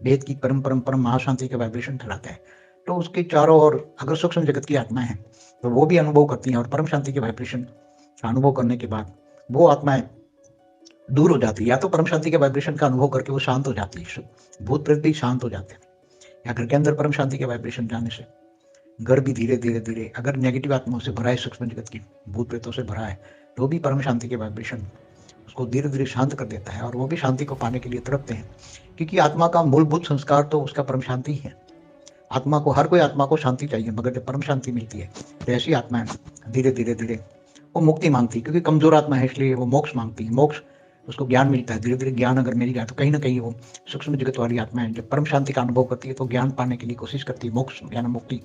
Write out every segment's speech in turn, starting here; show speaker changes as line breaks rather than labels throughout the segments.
भेद की परम परम परम महाशांति के वाइब्रेशन फैलाता है, तो उसके चारों ओर अगर सूक्ष्म जगत की आत्माएं हैं तो वो भी अनुभव करती हैं, और परम शांति के वाइब्रेशन का अनुभव करने के बाद वो आत्माएं दूर हो जाती है, या तो परम शांति के वाइब्रेशन का अनुभव करके वो शांत हो जाती है, भूत प्रेत भी शांत हो जाते हैं, या घर के अंदर परम शांति के वाइब्रेशन जाने से घर भी धीरे धीरे धीरे अगर नेगेटिव आत्माओं से भरा है, सूक्ष्म जगत की भूत प्रेतों से भरा है, तो भी परम शांति के वाइब्रेशन उसको धीरे धीरे शांत कर देता है, और वो भी शांति को पाने के लिए तड़पते हैं, क्योंकि आत्मा का मूलभूत संस्कार तो उसका परम शांति ही है। आत्मा को, हर कोई आत्मा को शांति चाहिए, मगर जब परम शांति मिलती है तो ऐसी आत्माएं धीरे धीरे धीरे वो मुक्ति मांगती है, क्योंकि कमजोर आत्मा है इसलिए वो मोक्ष मांगती है। मोक्ष उसको ज्ञान मिलता है, धीरे धीरे ज्ञान अगर मिल जाए तो कहीं ना कहीं वो सूक्ष्म जगत वाली आत्माएं जब परम शांति का अनुभव करती है तो ज्ञान पाने के लिए कोशिश करती है, मोक्ष ज्ञान मुक्ति,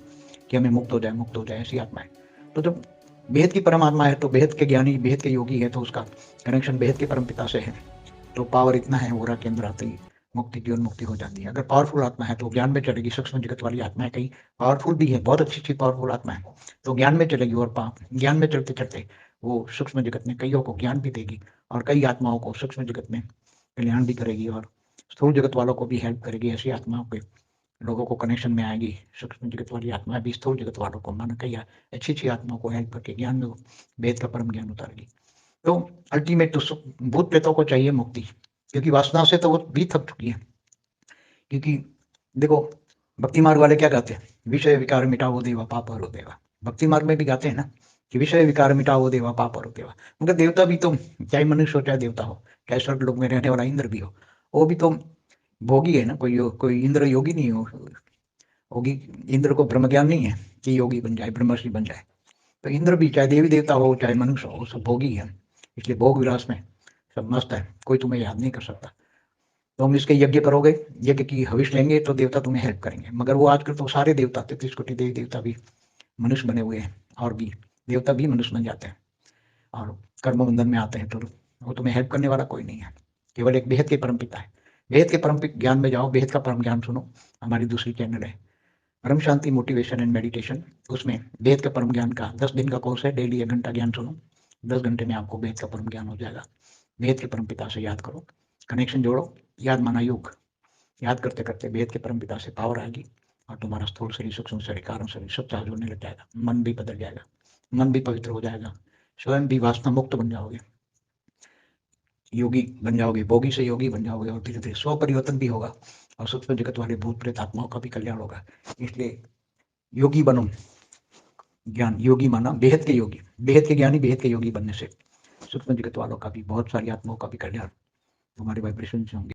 कि हमें मुक्त हो जाए, मुक्त हो जाए, ऐसी आत्माएं। तो जब बेहद की परमात्मा है तो बेहद के ज्ञानी, बेहद के योगी है, तो उसका कनेक्शन बेहद के परम पिता से है, तो पावर इतना है, ओरा के अंदर आते ही मुक्ति की उन्मुक्ति हो जाती है। अगर पावरफुल आत्मा है तो ज्ञान में चलेगी, सूक्ष्म जगत वाली आत्माएं कई पावरफुल भी है, बहुत अच्छी अच्छी पावरफुल आत्मा है, तो ज्ञान में चलेगी, और ज्ञान में चलते चलते वो सूक्ष्म जगत में कईयों को ज्ञान भी देगी, और कई आत्माओं को सूक्ष्म जगत में कल्याण भी करेगी, और स्थूल जगत वालों को भी हेल्प करेगी। ऐसी आत्माओं के लोगों को कनेक्शन में आएगी, सूक्ष्म जगत वाली आत्मा भी स्थूल जगत वालों को, माना कई अच्छी अच्छी आत्माओं को हेल्प करके ज्ञान में वेद का परम ज्ञान उतारेगी। तो अल्टीमेट तो भूत प्रेतों को चाहिए मुक्ति, क्योंकि वासना से तो वो भी थक चुकी है। क्योंकि देखो, भक्ति मार्ग वाले क्या गाते हैं, विषय विकार मिटाओ देवा पाप हरो देवा। भक्ति मार्ग में भी गाते हैं ना कि विषय विकार मिटाओ देवा पाप हरो देवा। मगर देवता भी तो, चाहे मनुष्य हो चाहे देवता हो, चाहे स्वर्ग लोक में रहने वाला इंद्र भी हो, वो भी तो भोगी है ना। कोई इंद्र योगी नहीं हो, होगी। इंद्र को ब्रह्म ज्ञान नहीं है कि योगी बन जाए, ब्रह्मर्षि बन जाए। तो इंद्र भी चाहे देवी देवता हो चाहे मनुष्य हो, सब भोगी है, इसलिए भोग विलास में सब मस्त है, कोई तुम्हें याद नहीं कर सकता। तुम इसके यज्ञ करोगे, यज्ञ की हविष लेंगे तो देवता तुम्हें हेल्प करेंगे। मगर वो आजकल तो सारे देवता, 33 कोटि देवी देवता भी मनुष्य बने हुए हैं, और भी देवता भी मनुष्य बन जाते हैं और कर्म बंधन में आते हैं, तो वो तुम्हें हेल्प करने वाला कोई नहीं है, केवल एक बेहद के परम पिता है। बेहद के परम ज्ञान में जाओ, बेहद का परम ज्ञान सुनो। हमारी दूसरी चैनल है परम शांति मोटिवेशन एंड मेडिटेशन, उसमें वेद का परम ज्ञान का 10 दिन का कोर्स है। डेली 1 घंटा ज्ञान सुनो, 10 घंटे में आपको वेद का परम ज्ञान हो जाएगा। वेद के परम पिता से याद करो, कनेक्शन जोड़ो, याद माना योग, याद करते करते वेद के परम पिता से पावर आएगी, और तुम्हारा स्थूल शरीर, सूक्ष्म शरीर, कारण शरीर सब चार्ज होने लग जाएगा, मन भी बदल जाएगा, मन भी पवित्र हो जाएगा, स्वयं भी वासना मुक्त बन जाओगे, योगी बन जाओगे, भोगी से योगी बन जाओगे, और धीरे धीरे स्व परिवर्तन भी होगा, और सूक्ष्म जगत वाले भूत प्रेत आत्माओं का भी कल्याण होगा। इसलिए योगी बनो। ज्ञान योगी माना बेहद के योगी, बेहद के ज्ञानी, बेहद के योगी बनने से सूक्ष्म जगत वालों का भी, बहुत सारी आत्माओं का भी कल्याण हमारे वाइब्रेशन से होंगे।